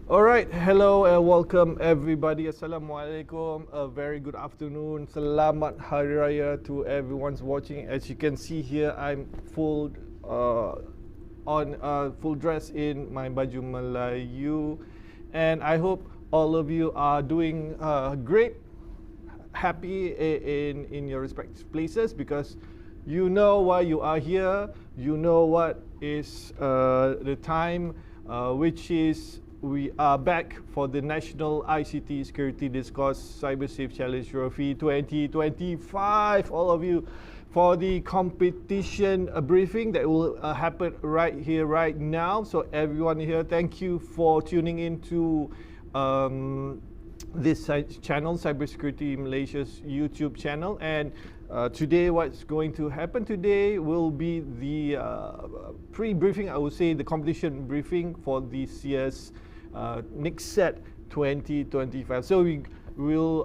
Alright, hello and welcome everybody. Assalamualaikum. A very good afternoon. Selamat Hari Raya to everyone's watching. As you can see here, I'm full full dress in my baju Melayu, and I hope all of you are doing great, happy in your respective places, because you know why you are here. You know what is the time, which is we are back for the National ICT Security Discourse Cyber Safe Challenge Trophy 2025. All of you, for the competition briefing that will happen right here, right now. So everyone here, thank you for tuning in to this channel, Cybersecurity Malaysia's YouTube channel. And today, what's going to happen today will be the pre-briefing, I would say the competition briefing for this year's NICTSeD 2025. So we will,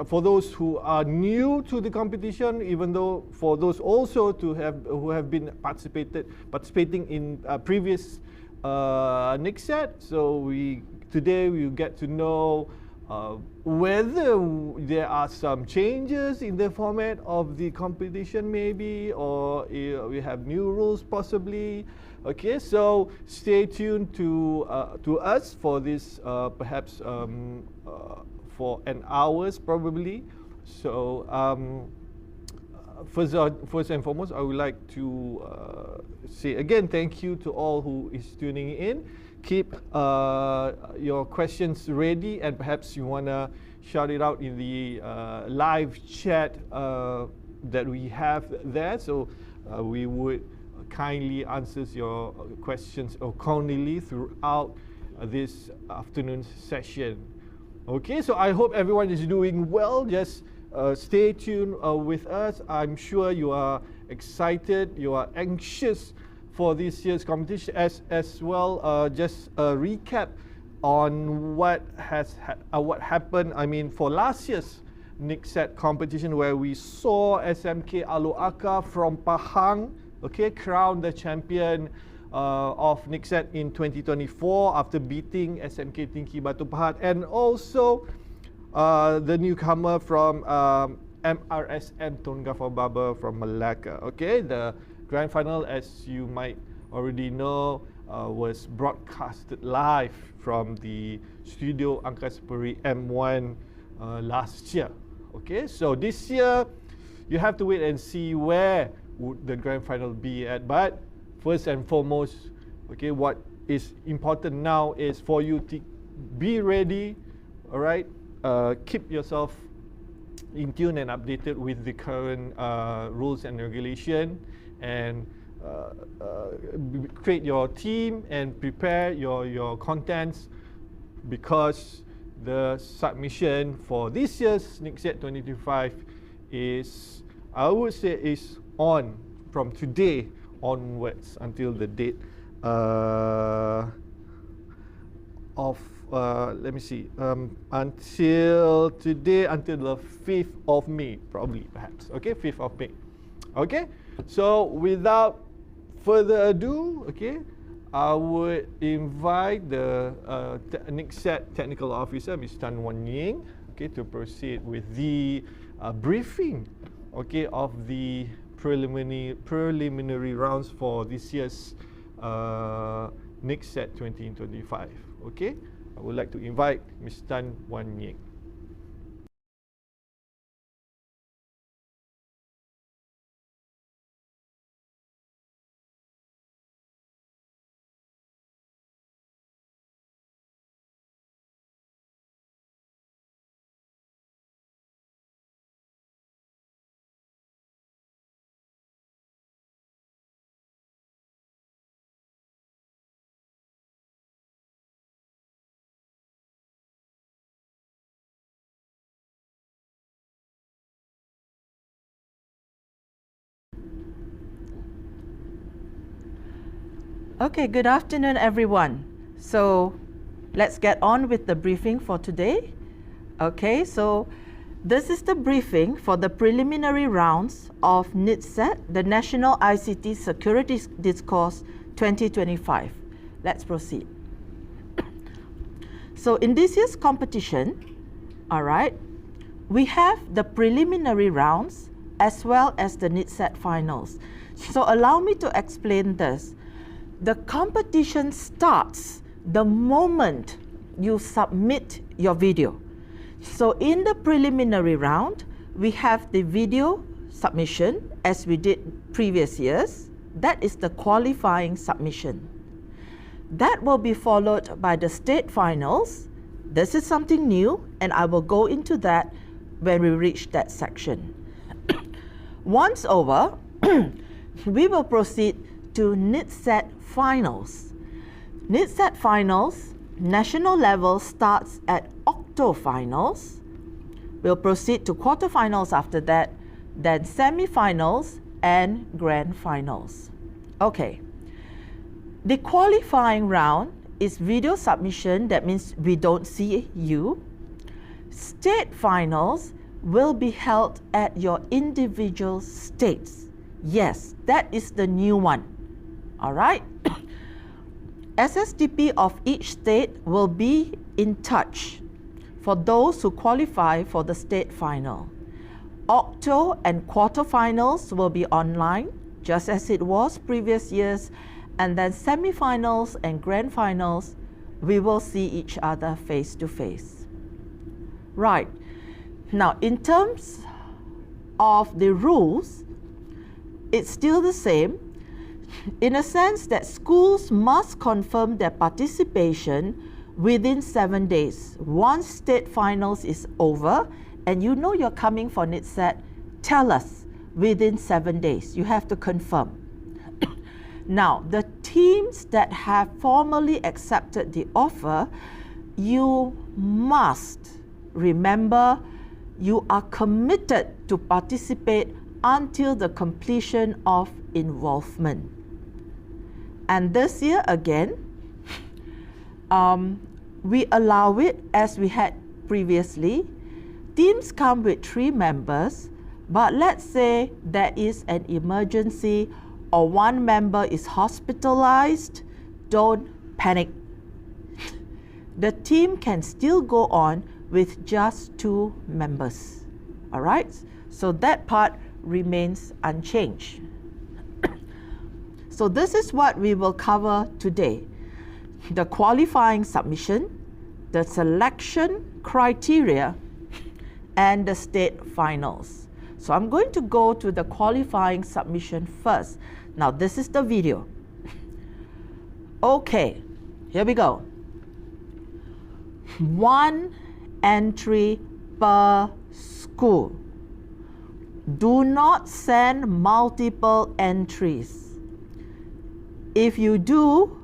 for those who are new to the competition, even though for those also who have been participating in previous NICTSeD, so today we get to know whether there are some changes in the format of the competition, maybe, or we have new rules possibly. Okay, so stay tuned to us for this, perhaps for an hours probably. So first and foremost, I would like to say again thank you to all who is tuning in. Keep your questions ready, and perhaps you wanna shout it out in the live chat that we have there. So we would kindly answer your questions accordingly throughout this afternoon's session. Okay, so I hope everyone is doing well. Just stay tuned with us. I'm sure you are excited, you are anxious for this year's competition, as well. Just a recap on what happened. I mean, for last year's NICTSeD competition, where we saw SMK Alo Aka from Pahang, okay, crowned the champion of NICTSeD in 2024 after beating SMK Tingki Batu Pahat, and also the newcomer from MRSM Tun Ghaffar Baba from Malacca. Okay, the grand final, as you might already know, was broadcasted live from the Studio Angkasa M1 last year. Okay, so this year you have to wait and see where would the grand final be at. But first and foremost, okay, what is important now is for you to be ready. All right, keep yourself in tune and updated with the current rules and regulation, and create your team and prepare your contents, because the submission for this year's NICTSeD 2025 is, I would say, is on from today onwards until the date of let me see, until today, until the 5th of May, probably, perhaps. Okay, 5th of May. Okay, so without further ado, okay, I would invite the NICTSeD Technical Officer, Ms. Tan Wan Ying, okay, to proceed with the briefing, okay, of the preliminary rounds for this year's NICTSeD 2025. Okay, I would like to invite Ms. Tan Wan Ying. Okay, good afternoon, everyone. So let's get on with the briefing for today. Okay, so this is the briefing for the preliminary rounds of NICTSeD, the National ICT Security Discourse 2025. Let's proceed. So in this year's competition, all right, we have the preliminary rounds as well as the NICTSeD finals. So allow me to explain this. The competition starts the moment you submit your video. So in the preliminary round, we have the video submission as we did previous years. That is the qualifying submission. That will be followed by the state finals. This is something new, and I will go into that when we reach that section. Once over, we will proceed to NICTSeD finals. NICTSeD finals, national level starts at octo-finals. We'll proceed to quarterfinals after that, then semi-finals and grand finals. Okay. The qualifying round is video submission. That means we don't see you. State finals will be held at your individual states. Yes, that is the new one. All right. SSDP of each state will be in touch for those who qualify for the state final. Octo and quarterfinals will be online, just as it was previous years, and then semifinals and grand finals, we will see each other face to face. Right. Now, in terms of the rules, it's still the same, in a sense that schools must confirm their participation within 7 days. Once state finals is over, and you know you're coming for NICTSeD, tell us within 7 days. You have to confirm. Now, the teams that have formally accepted the offer, you must remember you are committed to participate until the completion of involvement. And this year again, we allow it as we had previously. Teams come with 3 members, but let's say there is an emergency or one member is hospitalized, don't panic. The team can still go on with just 2 members. All right? So that part remains unchanged. So this is what we will cover today. The qualifying submission, the selection criteria, and the state finals. So I'm going to go to the qualifying submission first. Now this is the video. Okay, here we go. 1 entry per school. Do not send multiple entries. If you do,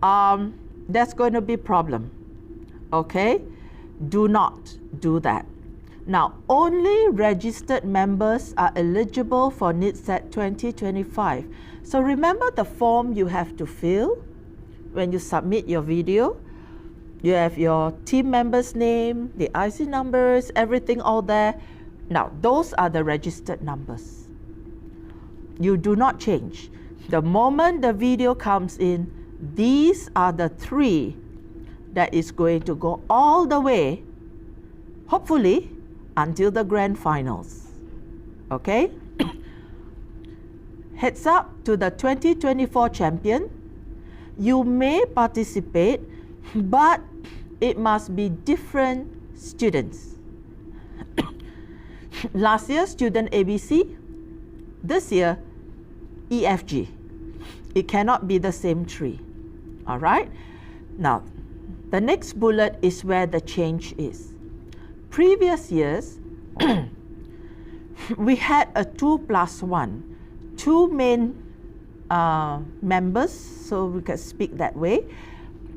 that's going to be a problem. Okay? Do not do that. Now, only registered members are eligible for NICTSeD 2025. So remember the form you have to fill when you submit your video. You have your team member's name, the IC numbers, everything all there. Now, those are the registered numbers. You do not change. The moment the video comes in, these are the 3 that is going to go all the way, hopefully, until the grand finals. Okay? Heads up to the 2024 champion. You may participate, but it must be different students. Last year, student ABC. This year, EFG. It cannot be the same 3. All right? Now, the next bullet is where the change is. Previous years, we had a 2+1, 2 main members, so we can speak that way,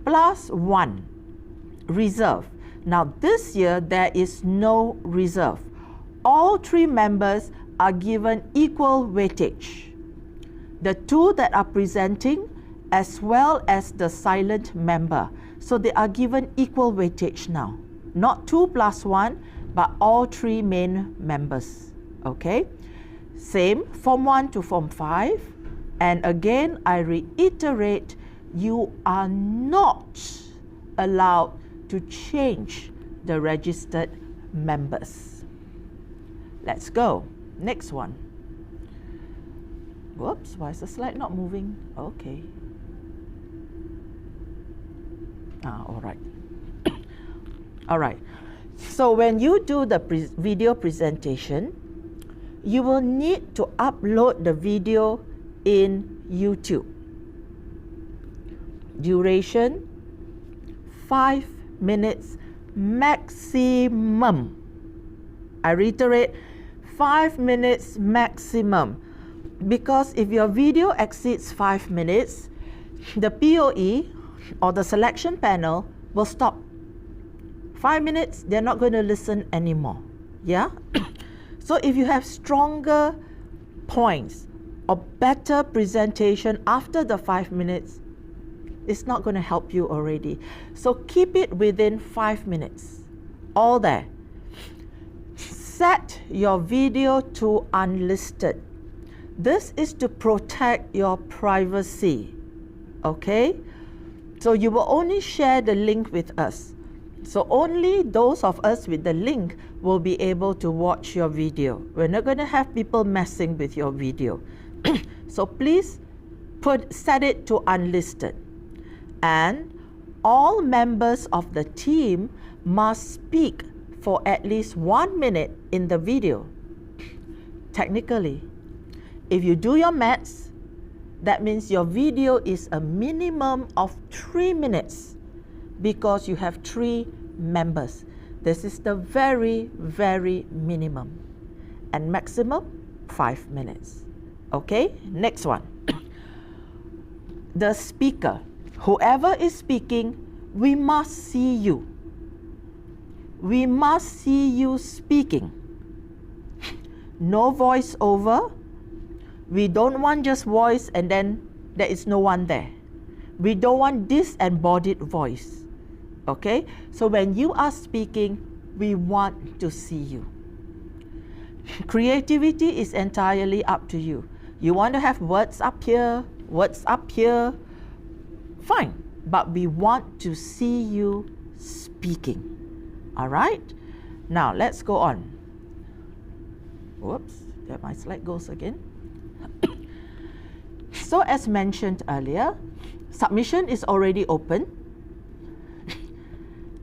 plus 1 reserve. Now this year, there is no reserve. All 3 members are given equal weightage. The 2 that are presenting as well as the silent member. So they are given equal weightage now. Not 2+1, but all 3 main members. Okay? Same, Form 1 to Form 5. And again, I reiterate, you are not allowed to change the registered members. Let's go. Next one. Whoops, why is the slide not moving? Okay. All right. All right. So when you do the video presentation, you will need to upload the video in YouTube. Duration 5 minutes maximum. I reiterate, 5 minutes maximum. Because if your video exceeds 5 minutes, the POE or the selection panel will stop. 5 minutes, they're not going to listen anymore. Yeah? So if you have stronger points or better presentation after the 5 minutes, it's not going to help you already. So keep it within 5 minutes. All there. Set your video to unlisted. This is to protect your privacy. Okay? So you will only share the link with us. So only those of us with the link will be able to watch your video. We're not going to have people messing with your video. So please set it to unlisted. And all members of the team must speak for at least 1 minute in the video. Technically, if you do your maths, that means your video is a minimum of 3 minutes because you have 3 members. This is the very, very minimum. And maximum, 5 minutes. Okay, next one. The speaker, whoever is speaking, we must see you. We must see you speaking. No voice over. We don't want just voice and then there is no one there. We don't want disembodied voice. Okay? So when you are speaking, we want to see you. Creativity is entirely up to you. You want to have words up here, fine. But we want to see you speaking. All right? Now, let's go on. Whoops, there my slide goes again. So as mentioned earlier, submission is already open.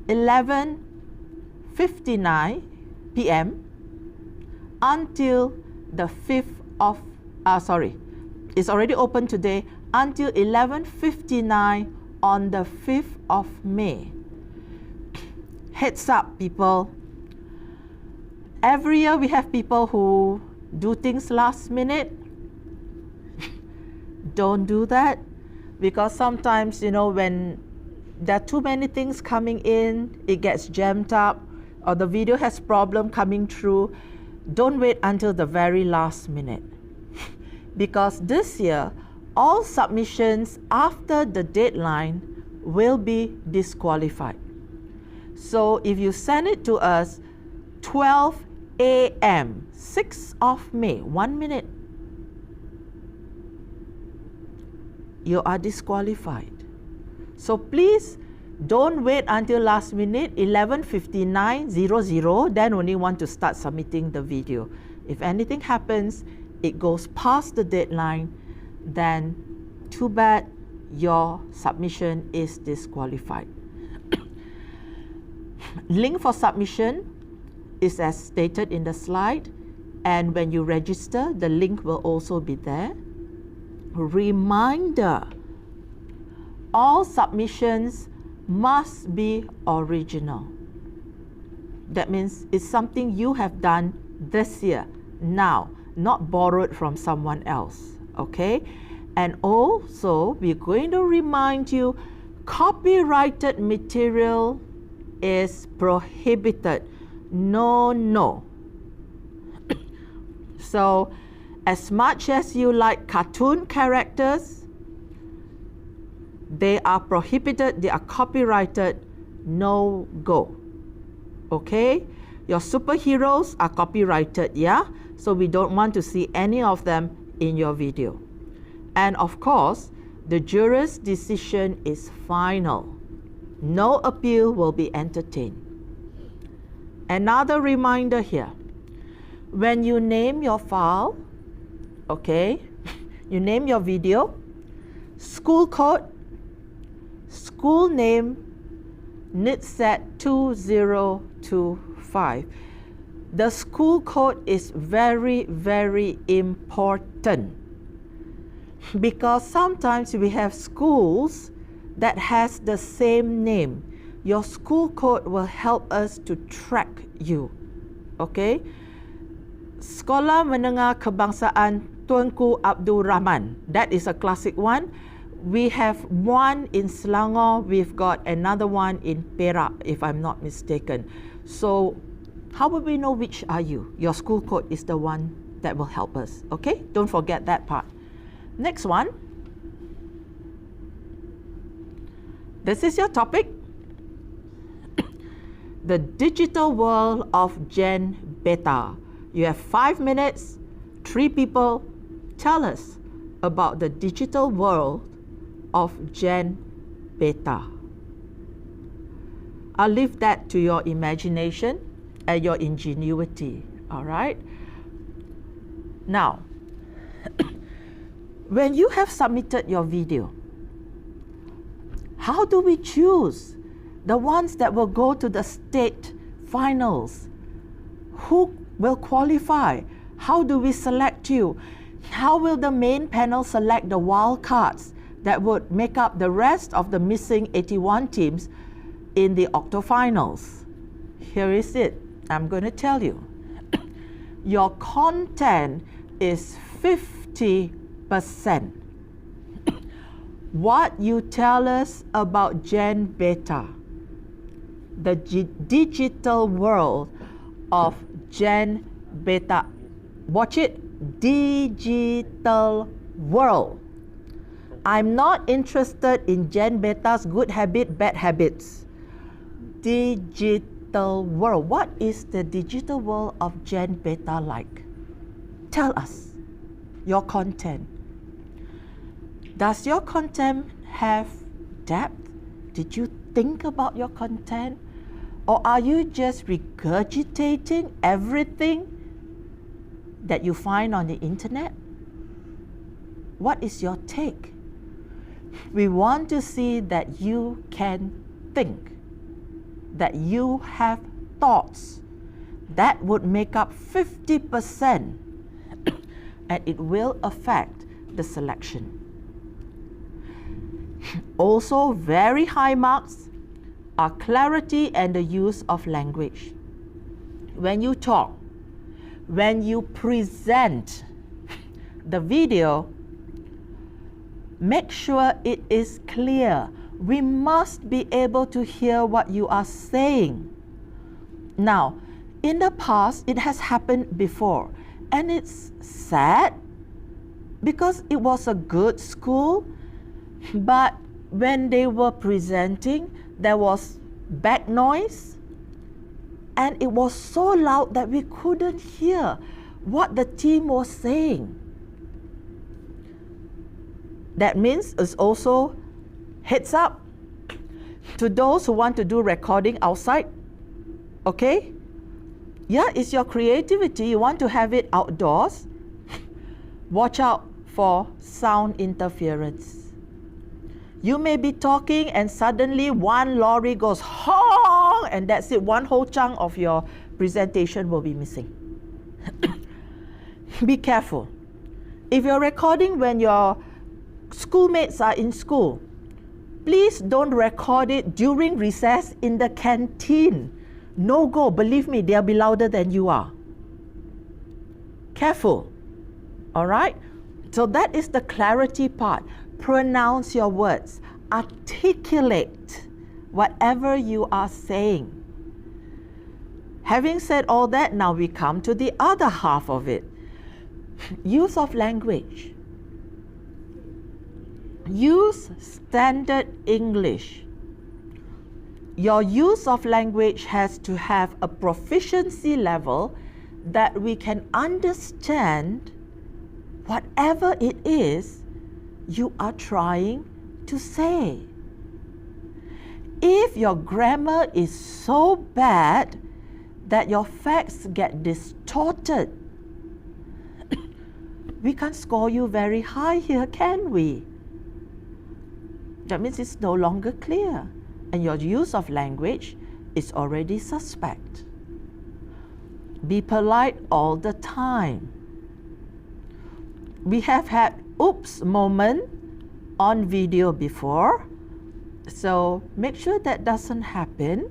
11:59 p.m. until the 5th of, it's already open today until 11:59 on the 5th of May. Heads up, people. Every year we have people who do things last minute. Don't do that, because sometimes, when there are too many things coming in, it gets jammed up, or the video has problem coming through. Don't wait until the very last minute. Because this year, all submissions after the deadline will be disqualified. So if you send it to us 12 a.m., 6th of May, 1 minute, you are disqualified. So please don't wait until last minute, 11:59:00, then only want to start submitting the video. If anything happens, it goes past the deadline, then too bad, your submission is disqualified. Link for submission is as stated in the slide, and when you register, the link will also be there. Reminder, all submissions must be original. That means it's something you have done this year, now, not borrowed from someone else, okay? And also, we're going to remind you, copyrighted material is prohibited. No. So, as much as you like cartoon characters, they are prohibited, they are copyrighted, no go. Okay? Your superheroes are copyrighted, yeah? So we don't want to see any of them in your video. And of course, the juror's decision is final. No appeal will be entertained. Another reminder here. When you name your file, okay, you name your video, school code, school name, NICTSeD 2025. The school code is very, very important because sometimes we have schools that has the same name. Your school code will help us to track you. Okay? Sekolah Menengah Kebangsaan Tunku Abdul Rahman. That is a classic one. We have one in Selangor. We've got another one in Perak, if I'm not mistaken. So, how will we know which are you? Your school code is the one that will help us. Okay? Don't forget that part. Next one. This is your topic. The digital world of Gen Beta. You have 5 minutes, 3 people. Tell us about the digital world of Gen Beta. I'll leave that to your imagination and your ingenuity, all right? Now, when you have submitted your video, how do we choose the ones that will go to the state finals? Who will qualify? How do we select you? How will the main panel select the wild cards that would make up the rest of the missing 81 teams in the octofinals? Here is it. I'm going to tell you. Your content is 50%. What you tell us about Gen Beta, the digital world of Gen Beta. Watch it, digital world. I'm not interested in Gen Beta's good habit, bad habits. Digital world. What is the digital world of Gen Beta like? Tell us your content. Does your content have depth? Did you think about your content? Or are you just regurgitating everything that you find on the internet? What is your take? We want to see that you can think, that you have thoughts. That would make up 50%, and it will affect the selection. Also, very high marks are clarity and the use of language. When you talk, when you present the video, make sure it is clear. We must be able to hear what you are saying. Now, in the past, it has happened before, and it's sad because it was a good school, but when they were presenting, there was back noise, and it was so loud that we couldn't hear what the team was saying. That means it's also heads up to those who want to do recording outside. Okay? Yeah, it's your creativity. You want to have it outdoors. Watch out for sound interference. You may be talking and suddenly one lorry goes honk, and that's it. One whole chunk of your presentation will be missing. Be careful. If you're recording when your schoolmates are in school, please don't record it during recess in the canteen. No go. Believe me, they'll be louder than you are. Careful. All right? So that is the clarity part. Pronounce your words. Articulate whatever you are saying. Having said all that, now we come to the other half of it. Use of language. Use standard English. Your use of language has to have a proficiency level that we can understand whatever it is you are trying to say. if your grammar is so bad that your facts get distorted, we can't score you very high here, can we? That means it's no longer clear, and your use of language is already suspect. Be polite all the time. We have had oops moment on video before, so make sure that doesn't happen,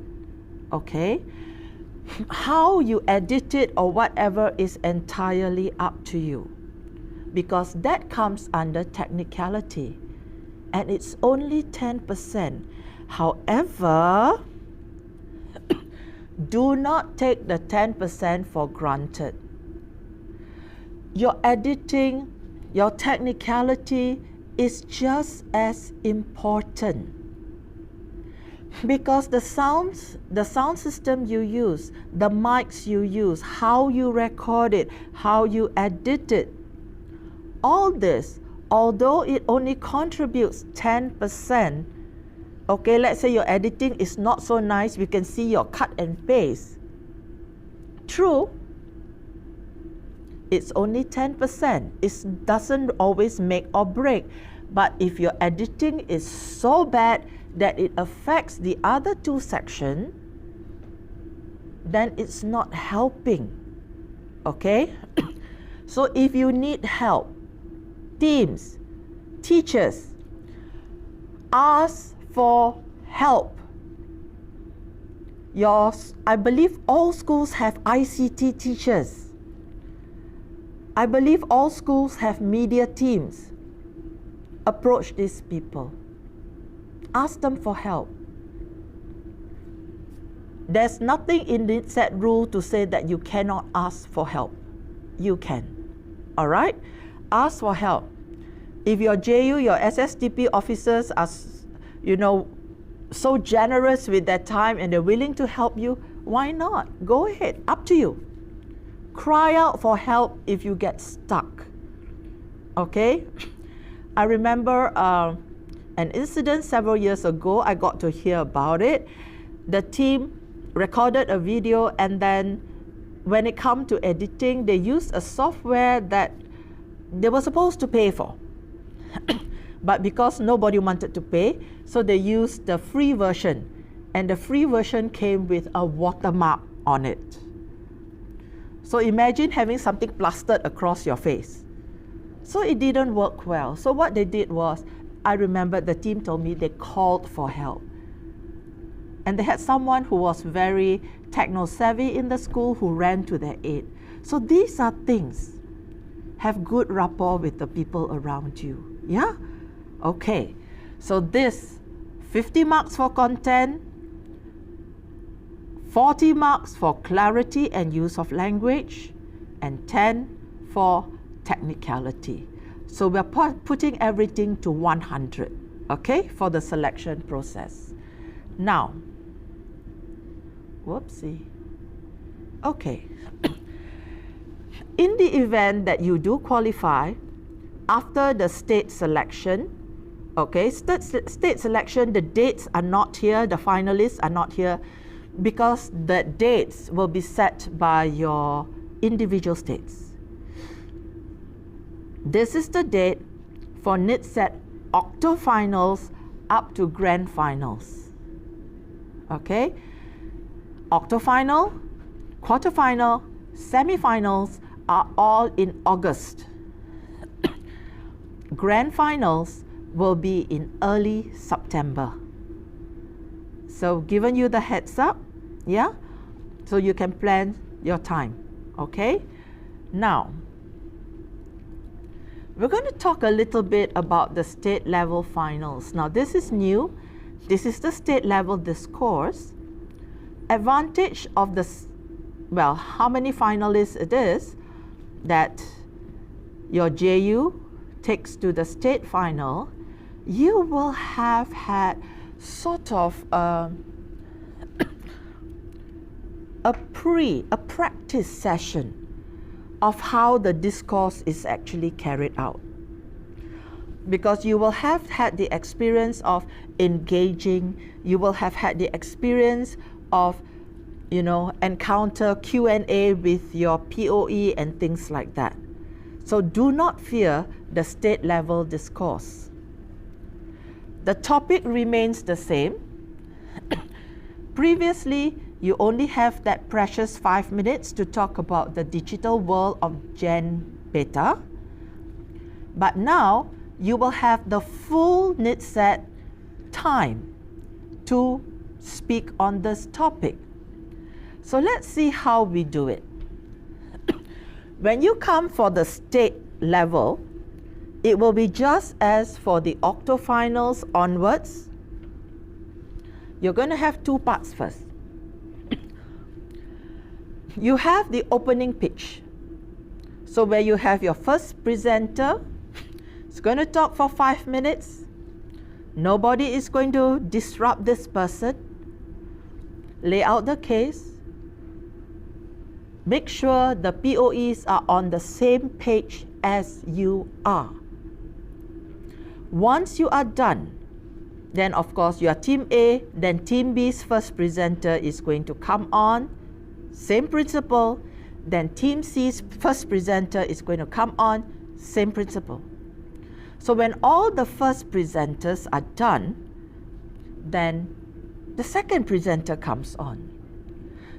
okay? How you edit it or whatever is entirely up to you, because that comes under technicality, and it's only 10%. However, do not take the 10% for granted. Your editing, your technicality is just as important, because the sound system you use, the mics you use, how you record it, how you edit it, all this, although it only contributes 10%, okay, let's say your editing is not so nice, we can see your cut and paste. True, it's only 10%. It doesn't always make or break. But if your editing is so bad that it affects the other two sections, then it's not helping, okay? So if you need help, teams, teachers, ask for help. I believe all schools have ICT teachers. I believe all schools have media teams. Approach these people. Ask them for help. There's nothing in the NICTSeD rule to say that you cannot ask for help. You can. All right? Ask for help. If your JU, your SSTP officers are, so generous with their time and they're willing to help you, why not? Go ahead. Up to you. Cry out for help if you get stuck. Okay? I remember an incident several years ago. I got to hear about it. The team recorded a video, and then when it comes to editing, they used a software that they were supposed to pay for. But because nobody wanted to pay, so they used the free version. And the free version came with a watermark on it. So imagine having something plastered across your face. So it didn't work well. So what they did was, I remember the team told me they called for help. And they had someone who was very techno-savvy in the school who ran to their aid. So these are things. Have good rapport with the people around you. Yeah? Okay. So this, 50 marks for content, 40 marks for clarity and use of language, and 10 for technicality. So we're putting everything to 100, okay, for the selection process. Now, whoopsie. Okay. In the event that you do qualify, after the state selection, okay, state selection, the dates are not here, the finalists are not here, because the dates will be set by your individual states. This is the date for NICTSeD octo-finals up to grand finals. Okay? Octo-final, quarter-final, semi-finals are all in August. Grand finals will be in early September. So given you the heads up, yeah? So you can plan your time, okay? Now, we're going to talk a little bit about the state level finals. Now this is new. This is the state level discourse. Advantage of the, well, how many finalists it is that your JU takes to the state final, you will have had sort of a practice session of how the discourse is actually carried out. because you will have had the experience of engaging, you will have had the experience of, encounter Q&A with your POE and things like that. So do not fear the state level discourse. The topic remains the same. Previously, you only have that precious 5 minutes to talk about the digital world of Gen Beta. But now, you will have the full NICTSeD time to speak on this topic. So let's see how we do it. When you come for the state level, it will be just as for the octofinals onwards. You're going to have two parts first. You have the opening pitch. So where you have your first presenter, it's going to talk for 5 minutes. Nobody is going to disrupt this person. Lay out the case. Make sure the POEs are on the same page as you are. Once you are done, then of course you are Team A, then Team B's first presenter is going to come on, same principle, then Team C's first presenter is going to come on, same principle. So when all the first presenters are done, then the second presenter comes on.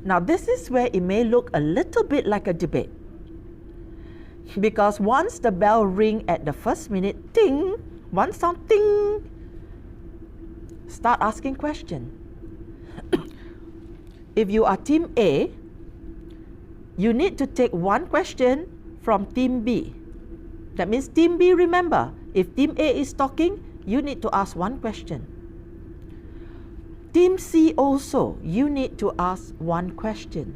Now this is where it may look a little bit like a debate, because once the bell ring at the first minute, ding, one sound, ding, start asking questions. If you are Team A, you need to take one question from Team B. That means Team B, remember, if Team A is talking, you need to ask one question. Team C also, you need to ask one question.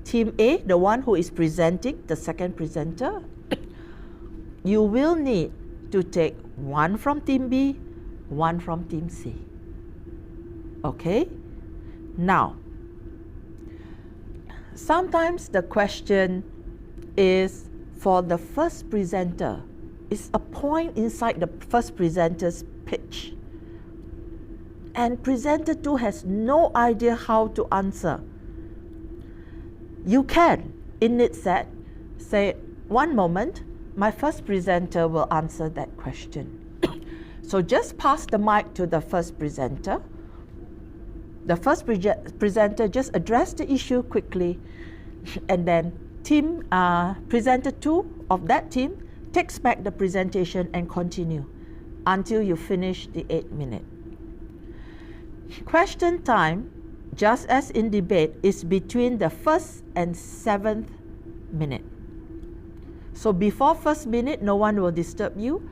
Team A, the one who is presenting, the second presenter, you will need to take one from Team B, one from Team C. Okay? Now, sometimes the question is for the first presenter. It's a point inside the first presenter's pitch. And presenter 2 has no idea how to answer. You can, in NICTSeD, say, one moment, my first presenter will answer that question. So just pass the mic to the first presenter. The first presenter just address the issue quickly, and then presenter 2 of that team takes back the presentation and continue until you finish the 8 minutes. Question time, just as in debate, is between the first and 7th minute. So before first minute, no one will disturb you.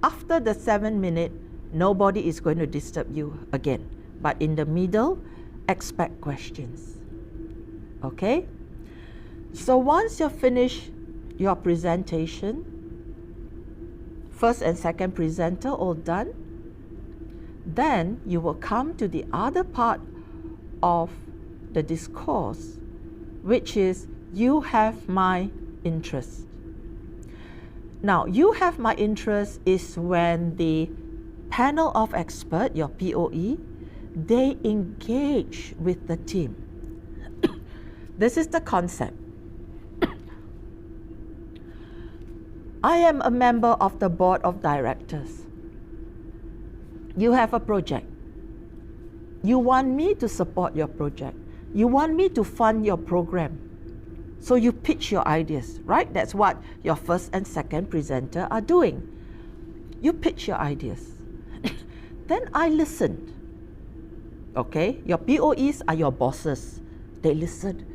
After the 7th minute, nobody is going to disturb you again. But in the middle, expect questions. Okay? So once you finish your presentation, first and second presenter all done, then you will come to the other part of the discourse, which is you have my interest. Now, you have my interest is when the panel of experts, your POE, they engage with the team. This is the concept. I am a member of the board of directors. You have a project. You want me to support your project. You want me to fund your program. So you pitch your ideas, right? That's what your first and second presenter are doing. You pitch your ideas. Then I listened. Okay? Your POEs are your bosses. They listen.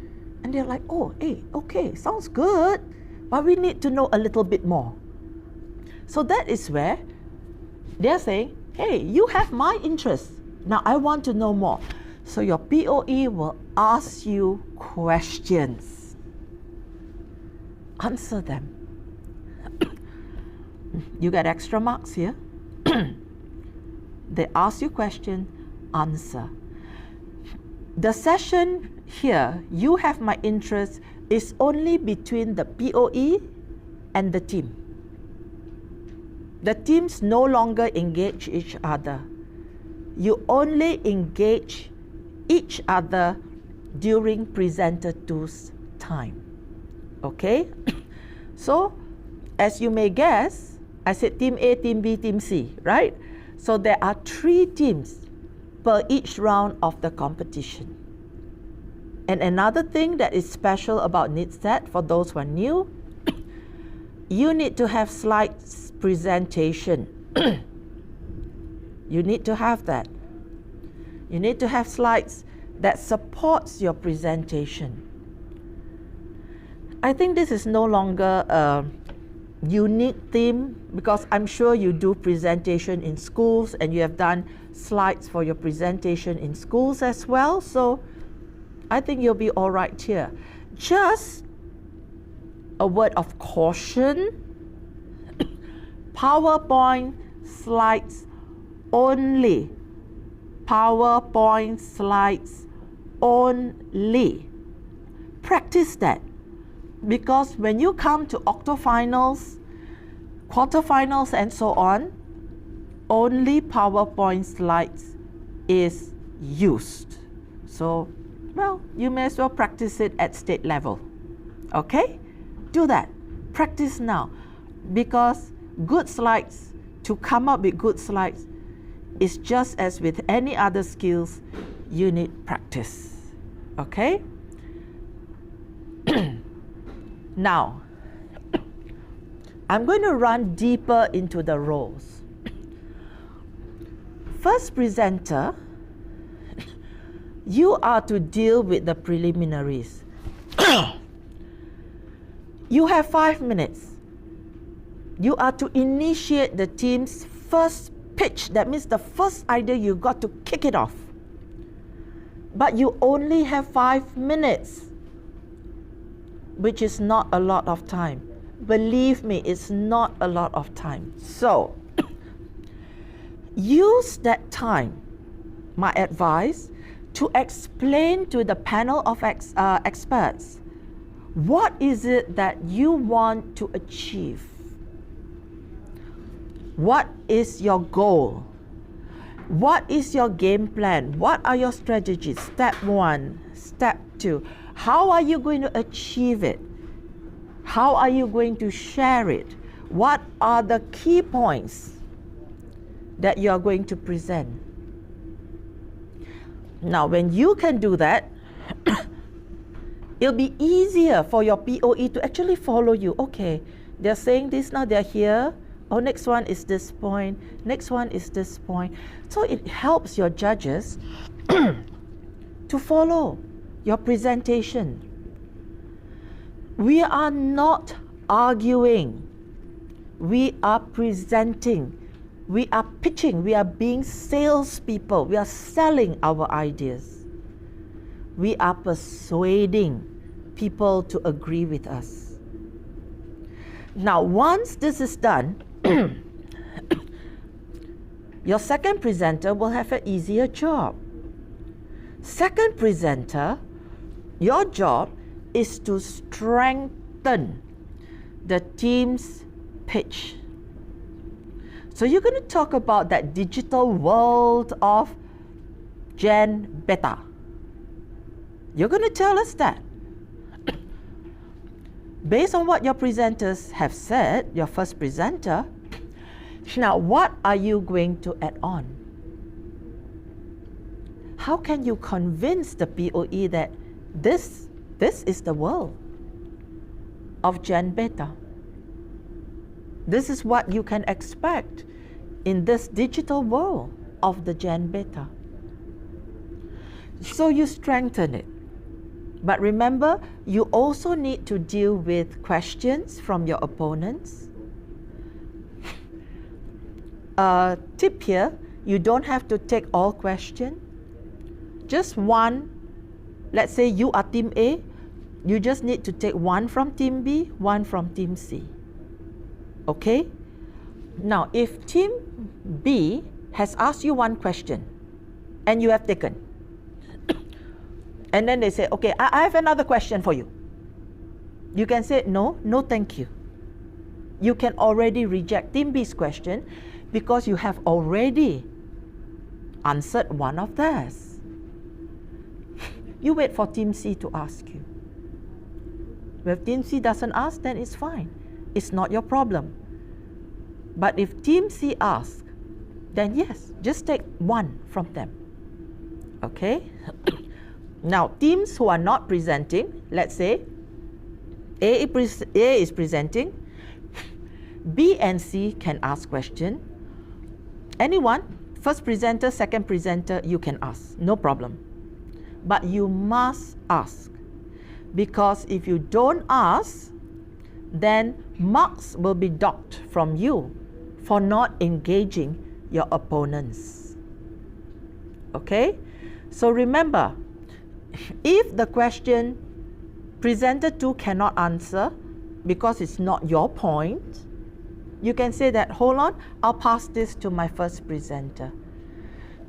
And they're like, oh, hey, okay, sounds good, but we need to know a little bit more. So that is where they're saying, hey, you have my interest. Now I want to know more. So your POE will ask you questions. Answer them. You get extra marks here. They ask you question, answer. The session here, you have my interest, is only between the POE and the team. the teams no longer engage each other. You only engage each other during presenter two's time. Okay? So, as you may guess, I said team A, team B, team C, right? So there are 3 teams per each round of the competition. And another thing that is special about NICTSeD, for those who are new, you need to have slides presentation. You need to have that. You need to have slides that supports your presentation. I think this is no longer a unique theme, because I'm sure you do presentation in schools and you have done slides for your presentation in schools as well. So I think you'll be all right here. Just a word of caution, PowerPoint slides only. PowerPoint slides only. Practice that, because when you come to octofinals, quarterfinals and so on, only PowerPoint slides is used. So, well, you may as well practice it at state level. Okay? Do that. Practice now, because good slides, to come up with good slides, is just as with any other skills, you need practice. Okay? Now, I'm going to run deeper into the roles. First presenter, you are to deal with the preliminaries. You have 5 minutes. You are to initiate the team's first pitch. That means the first idea, you got to kick it off. But you only have 5 minutes, which is not a lot of time. Believe me, it's not a lot of time. So, use that time, my advice, to explain to the panel of experts what is it that you want to achieve. What is your goal? What is your game plan? What are your strategies? Step 1, step 2. How are you going to achieve it? How are you going to share it? What are the key points that you are going to present? Now, when you can do that, it'll be easier for your POE to actually follow you. Okay, they're saying this now, they're here. Oh, next one is this point. Next one is this point. So it helps your judges to follow your presentation. We are not arguing. We are presenting. We are pitching. We are being salespeople. We are selling our ideas. We are persuading people to agree with us. Now, once this is done, your second presenter will have an easier job. Second presenter, your job is to strengthen the team's pitch. So you're going to talk about that digital world of Gen Beta. You're going to tell us that. Based on what your presenters have said, your first presenter, now what are you going to add on? How can you convince the POE that this is the world of Gen Beta? This is what you can expect in this digital world of the Gen Beta. So you strengthen it. But remember, you also need to deal with questions from your opponents. Tip here, you don't have to take all questions. Just one. Let's say you are Team A, you just need to take one from Team B, one from Team C. Okay? Now, if Team B has asked you one question and you have taken, and then they say, okay, I have another question for you. You can say, no, no thank you. you can already reject Team B's question because you have already answered one of theirs. You wait for Team C to ask you. If Team C doesn't ask, then it's fine. It's not your problem. But if Team C asks, then yes, just take one from them. Okay? Now, teams who are not presenting, let's say A is presenting, B and C can ask question. Anyone, first presenter, second presenter, you can ask, no problem. But you must ask, because if you don't ask, then marks will be docked from you for not engaging your opponents. Okay? So remember, if the question presenter 2 cannot answer because it's not your point, you can say that, hold on, I'll pass this to my first presenter.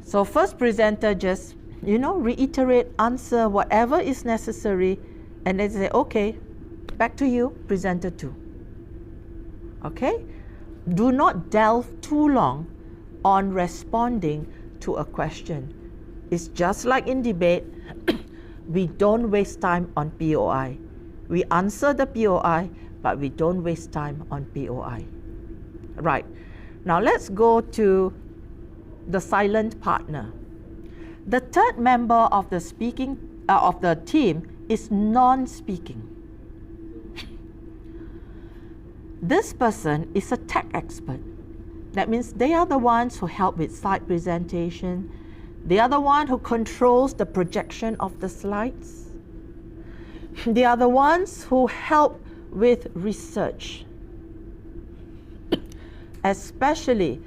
So first presenter just, reiterate, answer whatever is necessary, and then say, okay, back to you, presenter 2. Okay? Do not delve too long on responding to a question. It's just like in debate, we don't waste time on POI. We answer the POI, but we don't waste time on POI. Right. Now let's go to the silent partner. The third member of the team is non-speaking. This person is a tech expert. That means they are the ones who help with slide presentation. They are the one who controls the projection of the slides. They are the ones who help with research, especially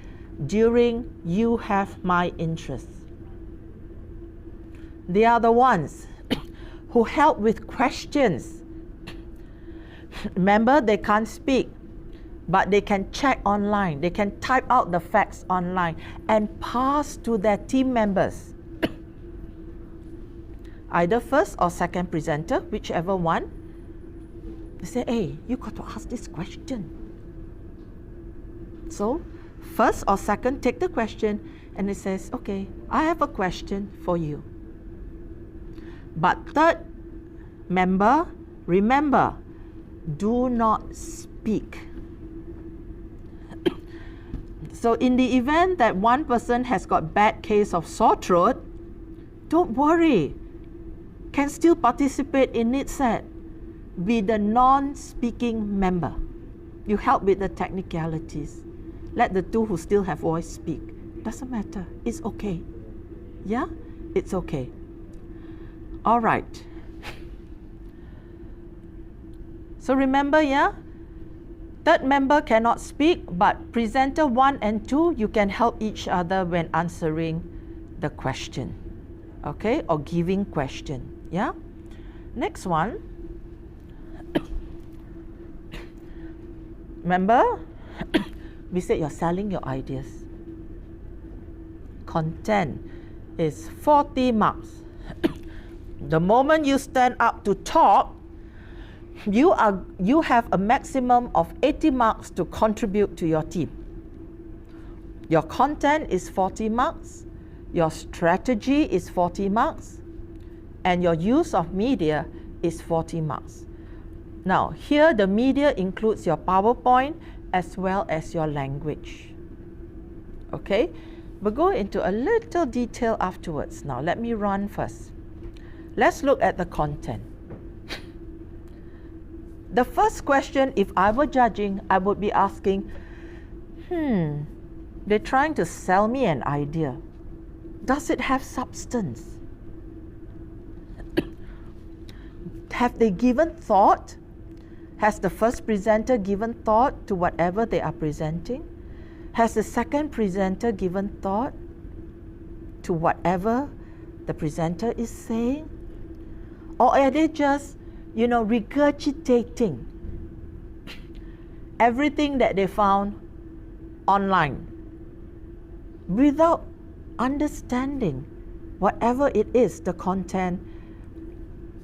during You Have My Interest. They are the ones who help with questions. Remember, they can't speak, but they can check online. They can type out the facts online and pass to their team members. Either first or second presenter, whichever one. They say, hey, you got to ask this question. So, first or second, take the question, and it says, okay, I have a question for you. But third member, remember, do not speak. So in the event that one person has got bad case of sore throat, don't worry. Can still participate in NICTSeD. Be the non-speaking member. You help with the technicalities. Let the two who still have voice speak. Doesn't matter. It's okay. Yeah? It's okay. All right. So remember, yeah? Third member cannot speak, but presenter 1 and 2, you can help each other when answering the question. Okay? Or giving question. Yeah? Next one. Remember? We said you're selling your ideas. Content is 40 marks. The moment you stand up to talk, you have a maximum of 80 marks to contribute to your team. Your content is 40 marks, your strategy is 40 marks, and your use of media is 40 marks. Now, here the media includes your PowerPoint as well as your language. Okay? We'll go into a little detail afterwards. Now, let me run first. Let's look at the content. The first question, if I were judging, I would be asking, they're trying to sell me an idea. Does it have substance? Have they given thought? Has the first presenter given thought to whatever they are presenting? Has the second presenter given thought to whatever the presenter is saying? Or are they just, regurgitating everything that they found online without understanding whatever it is, the content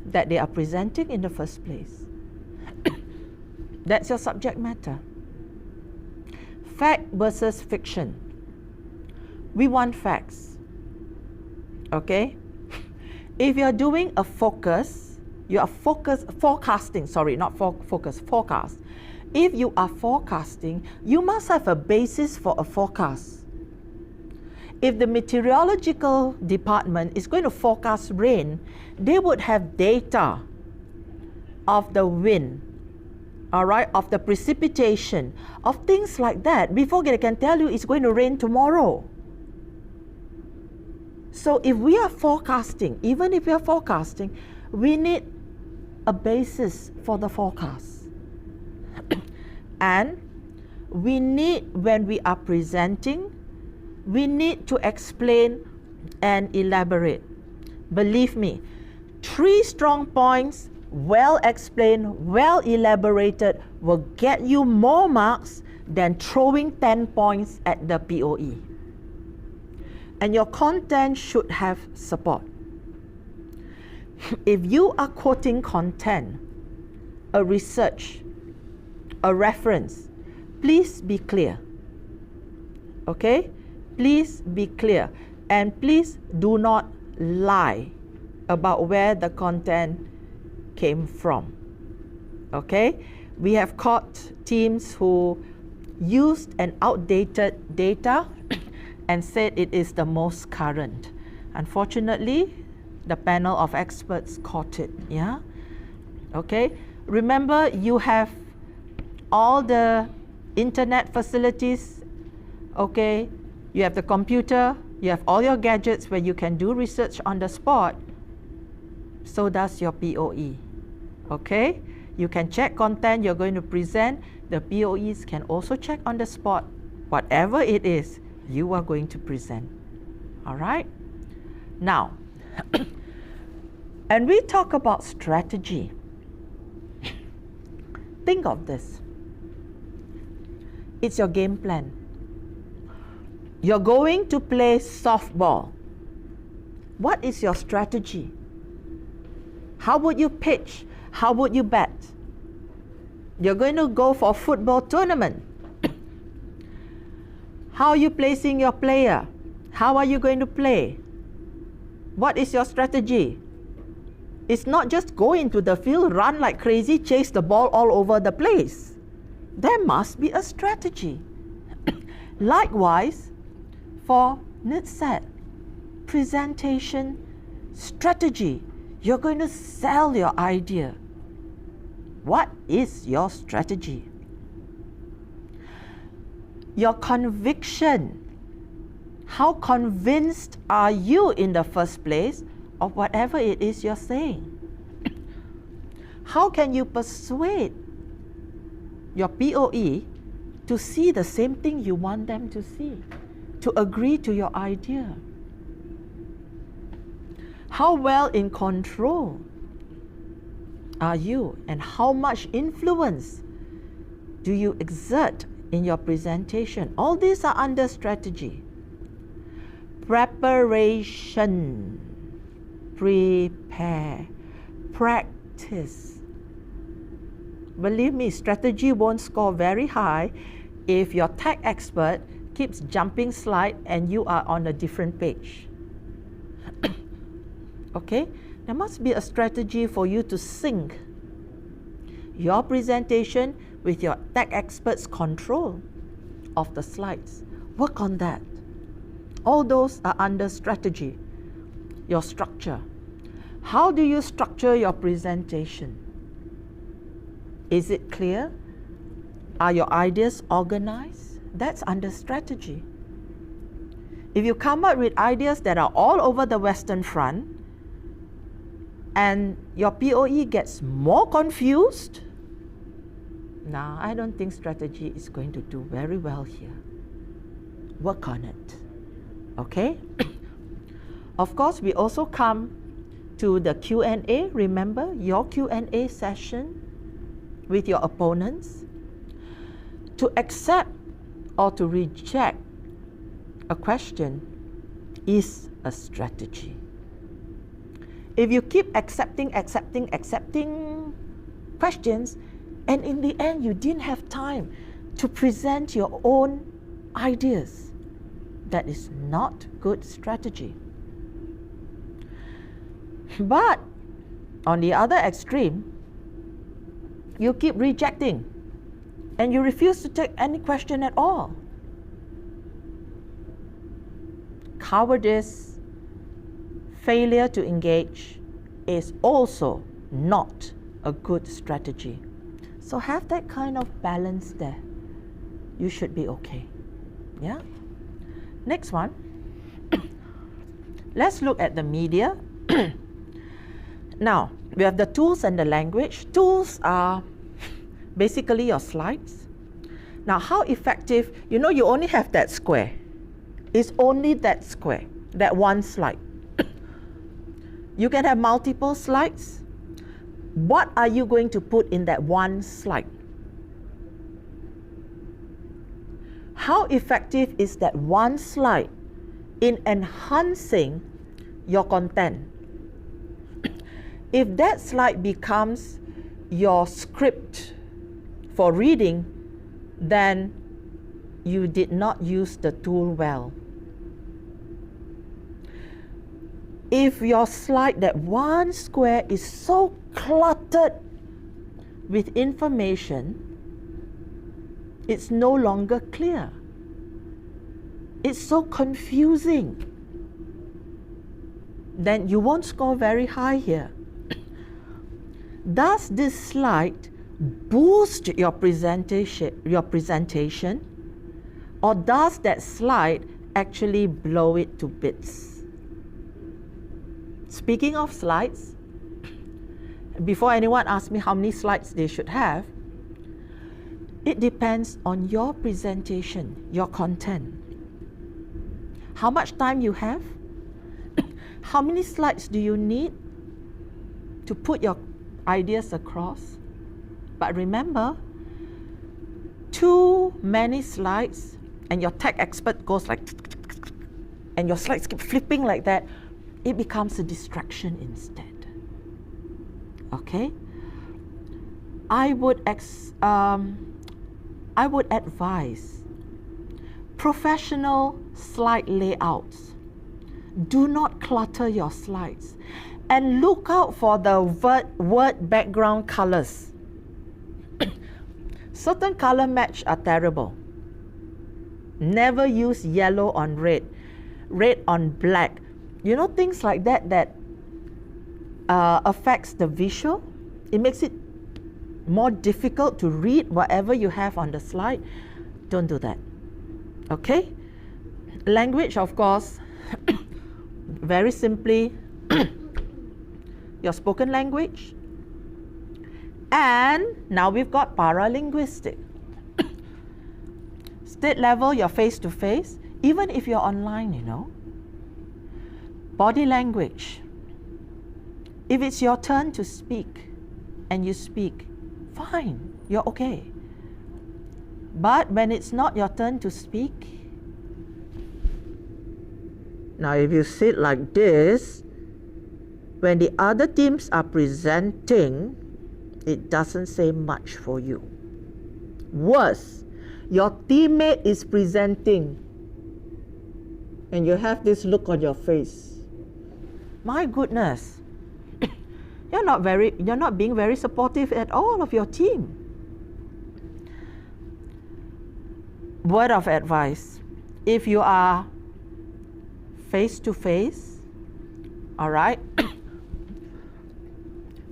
that they are presenting in the first place? That's your subject matter. fact versus fiction. We want facts. Okay? If you're doing a forecasting. If you are forecasting, you must have a basis for a forecast. If the meteorological department is going to forecast rain, they would have data of the wind, all right, of the precipitation, of things like that before they can tell you it's going to rain tomorrow. So if we are forecasting, even if we are forecasting, we need a basis for the forecast. And we need, when we are presenting, we need to explain and elaborate. Believe me, 3 strong points, well explained, well elaborated, will get you more marks than throwing 10 points at the POE. And your content should have support. If you are quoting content, a research, a reference, please be clear. Okay? Please be clear. And please do not lie about where the content came from. Okay? We have caught teams who used an outdated data and said it is the most current. Unfortunately, the panel of experts caught it. Yeah? Okay? Remember, you have all the internet facilities. Okay? You have the computer, you have all your gadgets where you can do research on the spot. So does your POE. Okay? You can check content you're going to present. The POEs can also check on the spot whatever it is you are going to present. All right? Now, and we talk about strategy. Think of this. It's your game plan. You're going to play softball. What is your strategy? How would you pitch? How would you bat? You're going to go for a football tournament. How are you placing your player? How are you going to play? What is your strategy? It's not just go into the field, run like crazy, chase the ball all over the place. There must be a strategy. Likewise, for NICTSeD, presentation strategy. You're going to sell your idea. What is your strategy? Your conviction. How convinced are you in the first place of whatever it is you're saying? How can you persuade your POE to see the same thing you want them to see, to agree to your idea? How well in control are you, and how much influence do you exert in your presentation? All these are under strategy. Preparation. Prepare. Practice. Believe me, strategy won't score very high if your tech expert keeps jumping slide and you are on a different page. Okay? There must be a strategy for you to sync your presentation with your tech expert's control of the slides. Work on that. All those are under strategy. Your structure. How do you structure your presentation? Is it clear? Are your ideas organized? That's under strategy. If you come up with ideas that are all over the Western Front, and your POE gets more confused, nah, I don't think strategy is going to do very well here. Work on it. Okay? Of course, we also come to the Q&A. Remember your Q&A session with your opponents. To accept or to reject a question is a strategy. If you keep accepting questions, and in the end you didn't have time to present your own ideas. That is not good strategy. But on the other extreme, you keep rejecting and you refuse to take any question at all. Cowardice, failure to engage is also not a good strategy. So have that kind of balance there. You should be okay. Yeah? Next one. Let's look at the media. Now, we have the tools and the language. Tools are basically your slides. Now, how effective, you know, you only have that square. It's only that square, that one slide. You can have multiple slides. What are you going to put in that one slide? How effective is that one slide in enhancing your content? If that slide becomes your script for reading, then you did not use the tool well. If your slide, that one square, is so cluttered with information, it's no longer clear. It's so confusing. Then you won't score very high here. Does this slide boost your presentation, or does that slide actually blow it to bits? Speaking of slides, before anyone asks me how many slides they should have, it depends on your presentation, your content. How much time you have? How many slides do you need to put your ideas across? But remember, too many slides and your tech expert goes like, and your slides keep flipping like that, it becomes a distraction instead. Okay? I would advise professional slide layouts. Do not clutter your slides. And look out for the word background colors. Certain color match are terrible. Never use yellow on red, red on black. You know, things like that affects the visual. It makes it more difficult to read whatever you have on the slide. Don't do that. Okay? Language, of course, very simply, your spoken language. And now we've got paralinguistic. State level, you're face-to-face, even if you're online, you know. Body language. If it's your turn to speak and you speak, fine, you're okay. But when it's not your turn to speak, now if you sit like this, when the other teams are presenting, it doesn't say much for you. Worse, your teammate is presenting and you have this look on your face. My goodness, you're not being very supportive at all of your team. Word of advice, if you are face-to-face, all right,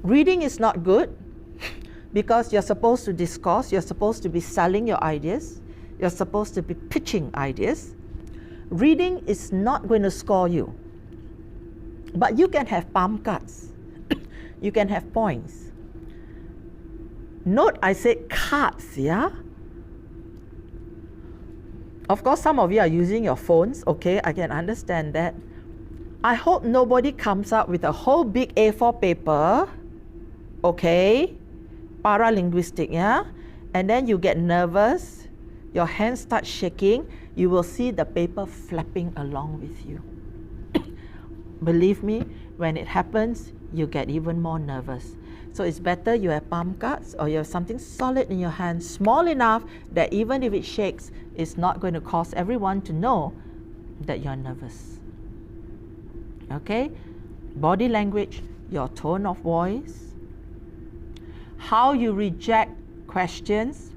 reading is not good because you're supposed to discourse, you're supposed to be selling your ideas, you're supposed to be pitching ideas. Reading is not going to score you. But you can have palm cards. You can have points. Note I said cards, yeah? Of course, some of you are using your phones, okay, I can understand that. I hope nobody comes up with a whole big A4 paper, okay, paralinguistic, yeah? And then you get nervous, your hands start shaking, you will see the paper flapping along with you. Believe me, when it happens, you get even more nervous. So it's better you have palm cards or you have something solid in your hand, small enough that even if it shakes, it's not going to cause everyone to know that you're nervous. Okay? Body language, your tone of voice, how you reject questions.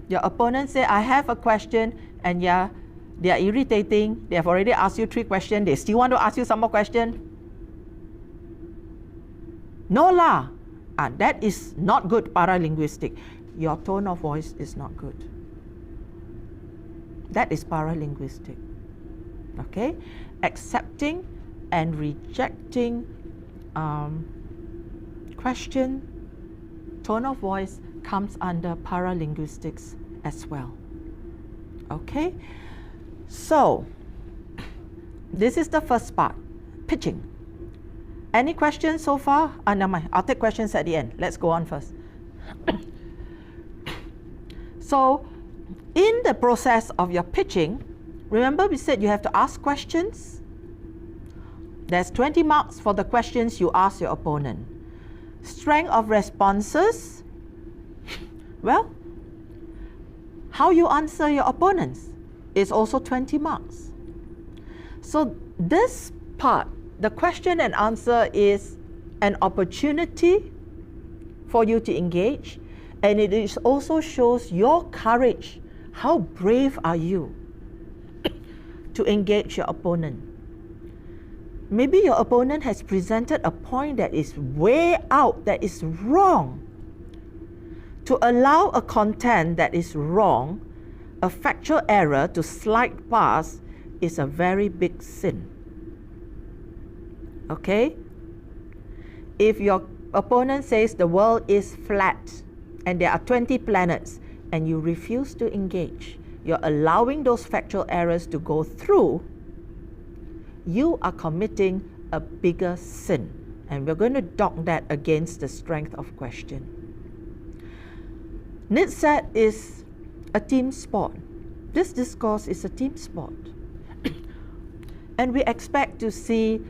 Your opponent say, I have a question, and yeah, they are irritating. They have already asked you 3 questions. They still want to ask you some more questions. No lah. That is not good paralinguistic. Your tone of voice is not good. That is paralinguistic. Okay? Accepting and rejecting question, tone of voice comes under paralinguistics as well. Okay? So, this is the first part, pitching. Any questions so far? Never mind. I'll take questions at the end. Let's go on first. So, in the process of your pitching, remember we said you have to ask questions? There's 20 marks for the questions you ask your opponent. Strength of responses, well, how you answer your opponents is also 20 marks. So this part, the question and answer, is an opportunity for you to engage, and it is also shows your courage. How brave are you to engage your opponent? Maybe your opponent has presented a point that is way out, that is wrong. To allow a content that is wrong, a factual error to slide past, is a very big sin. Okay? If your opponent says the world is flat and there are 20 planets and you refuse to engage, you're allowing those factual errors to go through, you are committing a bigger sin. And we're going to dock that against the strength of question. NICTSeD is a team sport. This discourse is a team sport. And we expect to see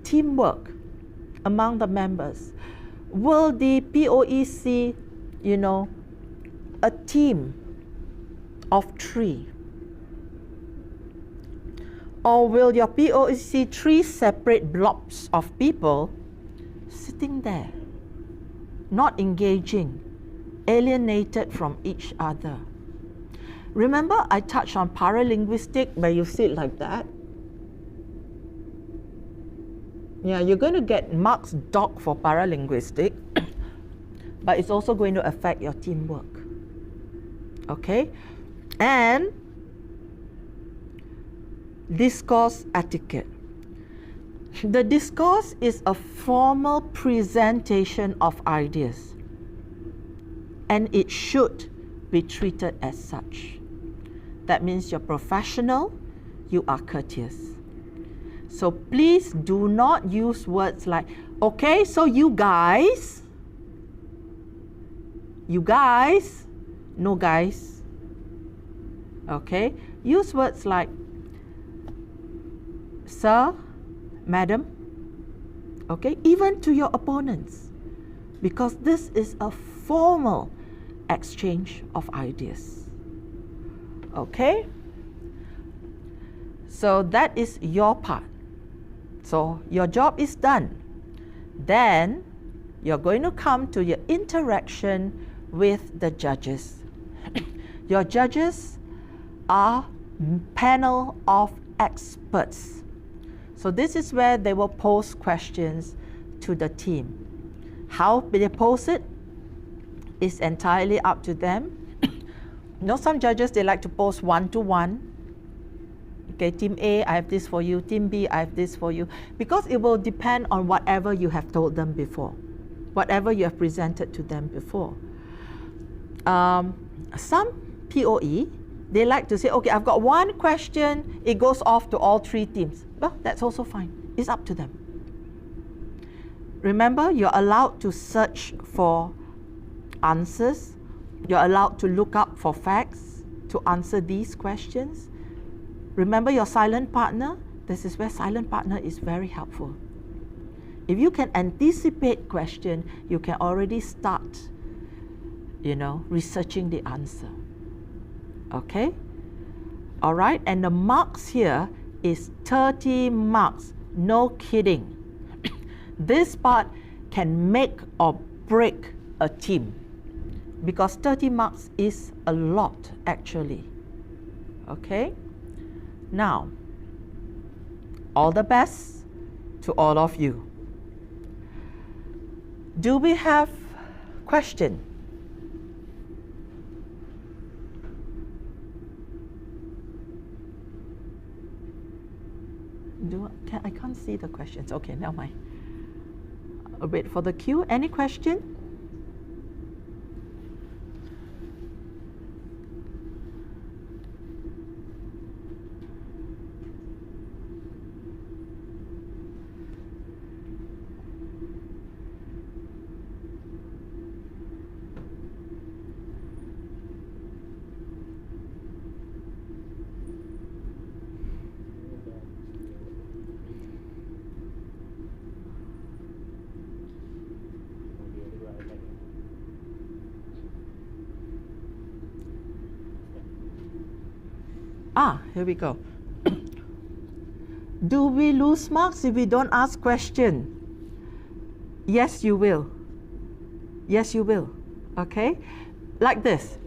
teamwork among the members. Will the POE see, a team of 3? Or will your POE see 3 separate blobs of people sitting there, not engaging, alienated from each other? Remember I touched on paralinguistic where you sit like that? Yeah, you're going to get marks docked for paralinguistic, but it's also going to affect your teamwork. Okay? And discourse etiquette. The discourse is a formal presentation of ideas, and it should be treated as such. That means you're professional, you are courteous. So please do not use words like, okay, so you guys, no guys. Okay? Use words like sir, madam, okay, even to your opponents, because this is a formal exchange of ideas. Okay? So that is your part. So your job is done. Then you're going to come to your interaction with the judges. Your judges are panel of experts. So this is where they will pose questions to the team. How they pose it is entirely up to them. Some judges, they like to pose one-to-one. Okay, team A, I have this for you. Team B, I have this for you. Because it will depend on whatever you have told them before, whatever you have presented to them before. Some POE, they like to say, okay, I've got one question, it goes off to all 3 teams. Well, that's also fine. It's up to them. Remember, you're allowed to search for answers. You're allowed to look up for facts to answer these questions. Remember your silent partner? This is where silent partner is very helpful. If you can anticipate question, you can already start, researching the answer. Okay? All right, and the marks here is 30 marks. No kidding. This part can make or break a team because 30 marks is a lot actually. Okay? Now, all the best to all of you. Do we have question? I can't see the questions. Okay, never mind. I'll wait for the queue. Any question? Here we go. Do we lose marks if we don't ask question? Yes, you will. Yes, you will. Okay? Like this.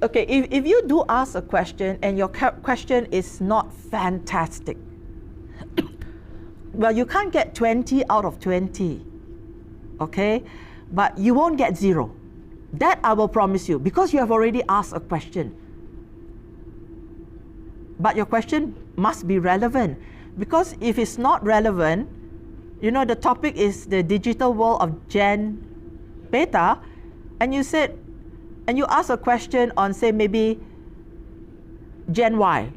Okay, if you do ask a question and your question is not fantastic, well, you can't get 20 out of 20. Okay? But you won't get 0. That I will promise you, because you have already asked a question. But your question must be relevant, because if it's not relevant, the topic is the digital world of Gen Beta, and you ask a question on, say, maybe Gen Y.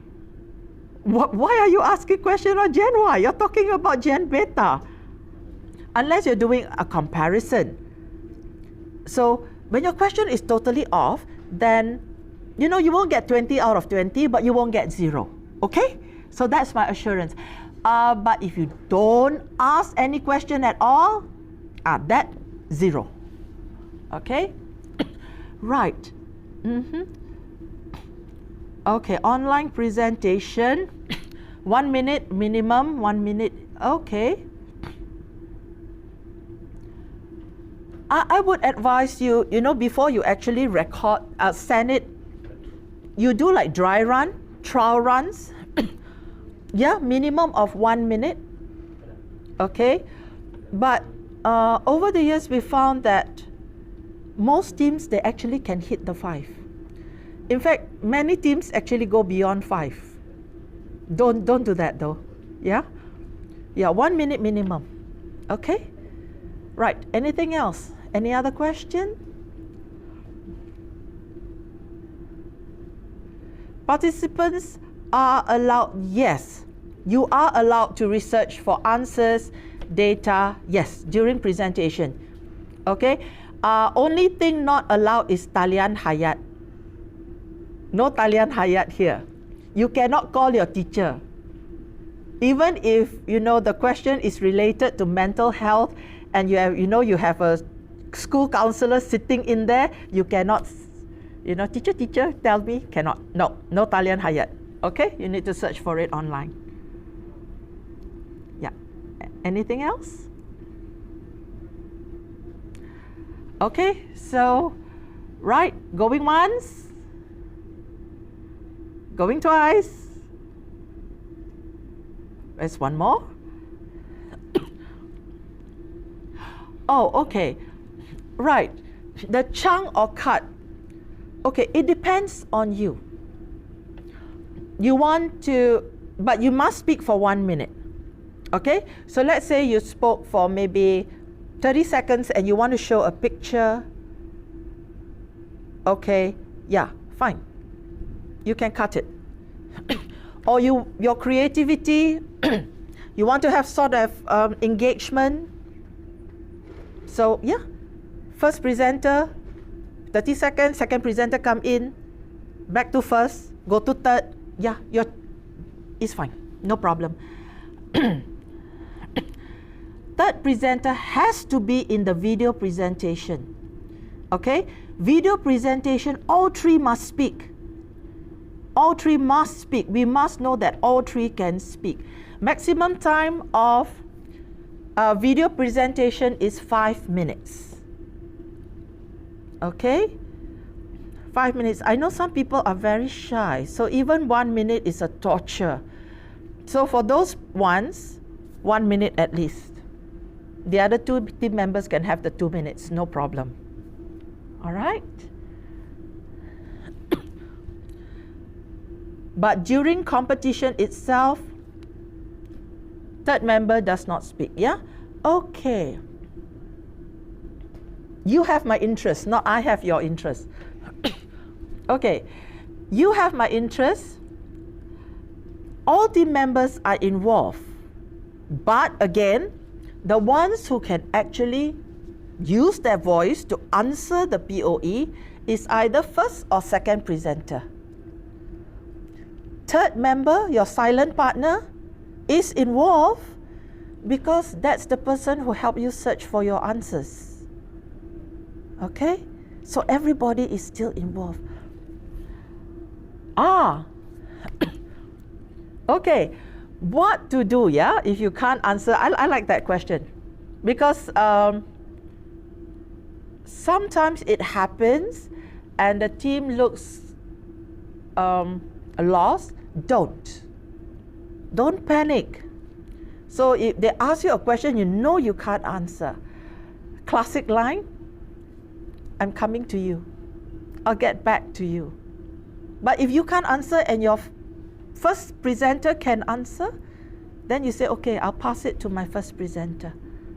Why are you asking a question on Gen Y? You're talking about Gen Beta. Unless you're doing a comparison. So when your question is totally off, then you won't get 20 out of 20, but you won't get 0. Okay? So that's my assurance. But if you don't ask any question at all, that 0. Okay? Right. Okay, online presentation. 1 minute minimum, 1 minute. Okay. I would advise you, before you actually record, send it, you do like dry run, trial runs. Yeah, minimum of 1 minute. Okay. But over the years, we found that most teams, they actually can hit the 5. In fact, many teams actually go beyond 5. Don't do that though. Yeah? Yeah, 1 minute minimum. Okay? Right. Anything else? Any other question? Participants are allowed, yes. You are allowed to research for answers, data, yes, during presentation. Okay? Only thing not allowed is talian hayat. No talian hayat here. You cannot call your teacher. Even if, the question is related to mental health and you have a school counselor sitting in there, you cannot, teacher, tell me, cannot. No talian hayat. Okay? You need to search for it online. Yeah. Anything else? Okay, so, right, going once, going twice. There's one more. Oh, okay. Right, the chunk or cut. Okay, it depends on you. You want to, but you must speak for 1 minute. Okay, so let's say you spoke for maybe 30 seconds and you want to show a picture. Okay, yeah, fine. You can cut it. Or your creativity, you want to have sort of engagement. So yeah, first presenter, 30 seconds, second presenter come in, back to first, go to third. Yeah, it's fine, no problem. third presenter has to be in the video presentation. Okay? Video presentation, all three must speak. All three must speak. We must know that all three can speak. Maximum time of video presentation is 5 minutes. Okay? 5 minutes. I know some people are very shy, so even 1 minute is a torture. So for those ones, 1 minute at least. The other two team members can have the 2 minutes, no problem. All right? But during competition itself, third member does not speak, yeah? Okay. You have my interest, not I have your interest. Okay, you have my interest. All team members are involved. But again, the ones who can actually use their voice to answer the POE is either first or second presenter. Third member, your silent partner, is involved because that's the person who helped you search for your answers. Okay? So everybody is still involved. Okay, what to do, yeah, if you can't answer? I like that question because sometimes it happens and the team looks lost. Don't panic. So if they ask you a question you know you can't answer, classic line, I'm coming to you, I'll get back to you. But if you can't answer and your first presenter can answer, then you say, okay, I'll pass it to my first presenter.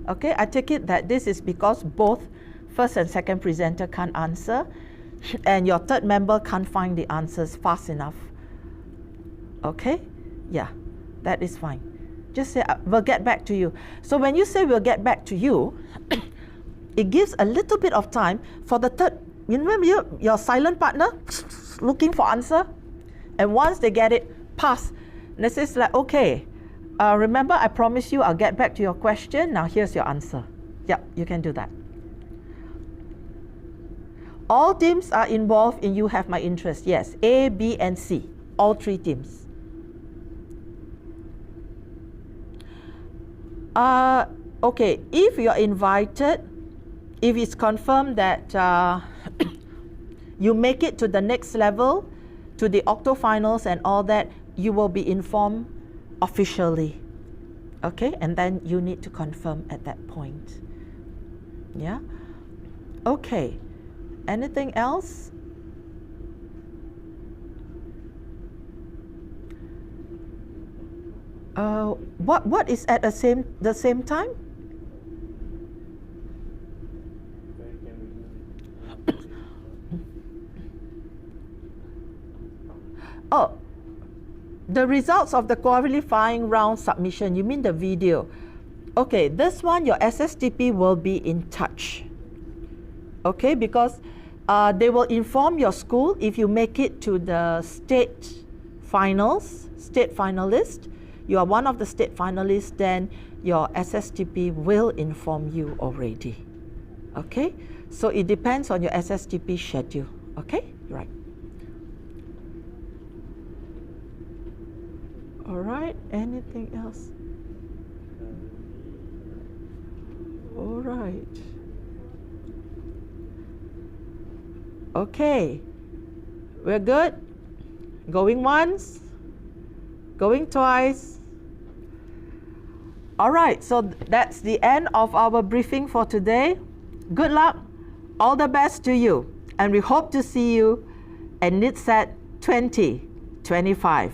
Okay, I take it that this is because both first and second presenter can't answer and your third member can't find the answers fast enough. Okay, yeah, that is fine. Just say, we'll get back to you. So when you say we'll get back to you, it gives a little bit of time for the third, you remember your silent partner looking for answer, and once they get it, pass. And it says like, okay, remember I promised you I'll get back to your question, now here's your answer. Yep, you can do that. All teams are involved in You Have My Interest, yes, A, B, and C, all three teams. Okay, if you're invited, if it's confirmed that you make it to the next level, to the octofinals and all that, you will be informed officially. Okay, and then you need to confirm at that point. Yeah? Okay, anything else? What is at the same time? Oh, the results of the qualifying round submission, you mean the video. Okay, this one your SSTP will be in touch. Okay, because they will inform your school if you make it to the state finalist. You are one of the state finalists, then your SSTP will inform you already. Okay, so it depends on your SSTP schedule. Okay, right. All right, anything else? All right. Okay, we're good. Going once, going twice. All right, so that's the end of our briefing for today. Good luck, all the best to you, and we hope to see you at NICTSeD 2025.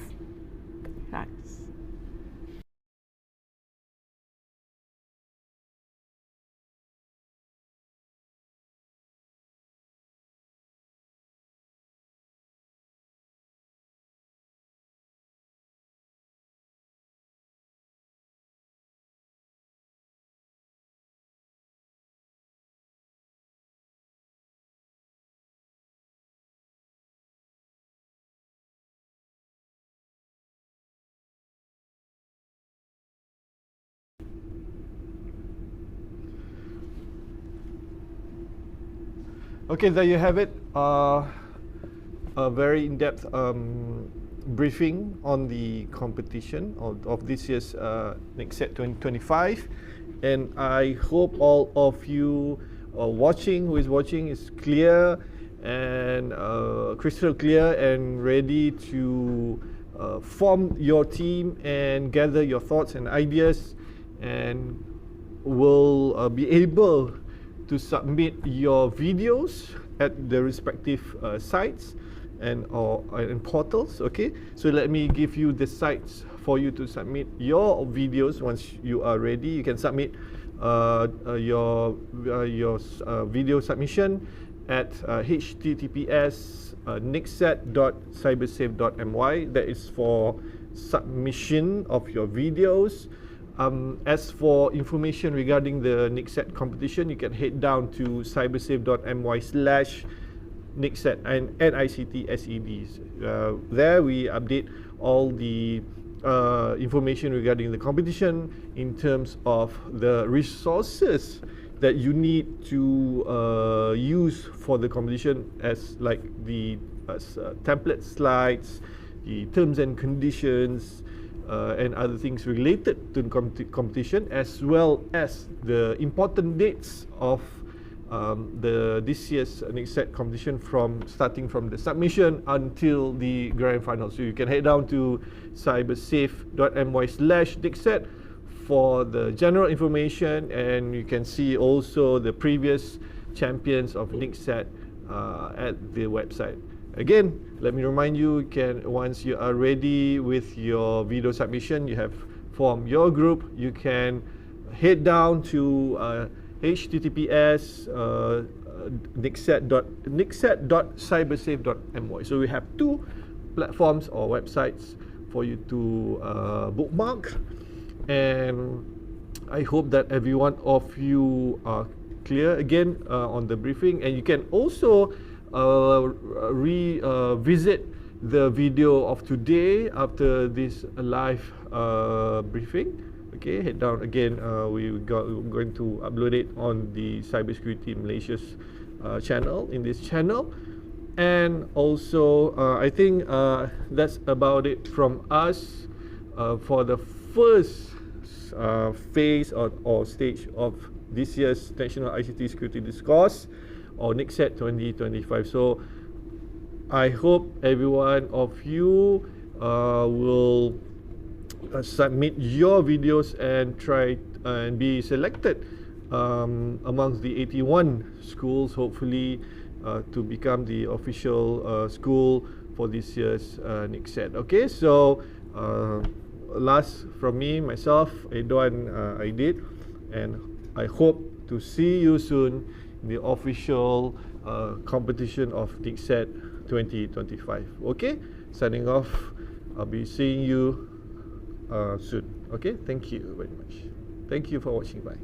Okay, there you have it. A very in-depth briefing on the competition of this year's NICTSeD 2025, and I hope all of you who is watching is clear and crystal clear and ready to form your team and gather your thoughts and ideas, and will be able to submit your videos at the respective sites and portals. Okay, so let me give you the sites for you to submit your videos. Once you are ready, you can submit your video submission at https nictsed.cybersafe.my. That is for submission of your videos. As for information regarding the NICTSeD competition, you can head down to cybersafe.my/NICTSeD and NICTSEDs. There we update all the information regarding the competition in terms of the resources that you need to use for the competition, as like the template slides, the terms and conditions, and other things related to the competition, as well as the important dates of this year's NICTSeD competition, starting from the submission until the grand final. So you can head down to cybersafe.my/NICTSeD for the general information, and you can see also the previous champions of NICTSeD at the website. Again, let me remind you, once you are ready with your video submission, you have formed your group, you can head down to https nictsed.cybersafe.my. So we have two platforms or websites for you to bookmark, and I hope that every one of you are clear again on the briefing, and you can also revisit the video of today after this live briefing. Okay, head down again. We're going to upload it on the Cybersecurity Malaysia's channel, in this channel. And also, I think that's about it from us for the first phase or stage of this year's National ICT Security Discourse, or NICTSeD 2025. So I hope every one of you will submit your videos and try and be selected amongst the 81 schools, hopefully to become the official school for this year's NICTSeD. Okay, so last from me, myself, Edwan Aidit, and I hope to see you soon in the official competition of NICTSeD 2025. Okay, signing off. I'll be seeing you soon. Okay, thank you very much. Thank you for watching. Bye.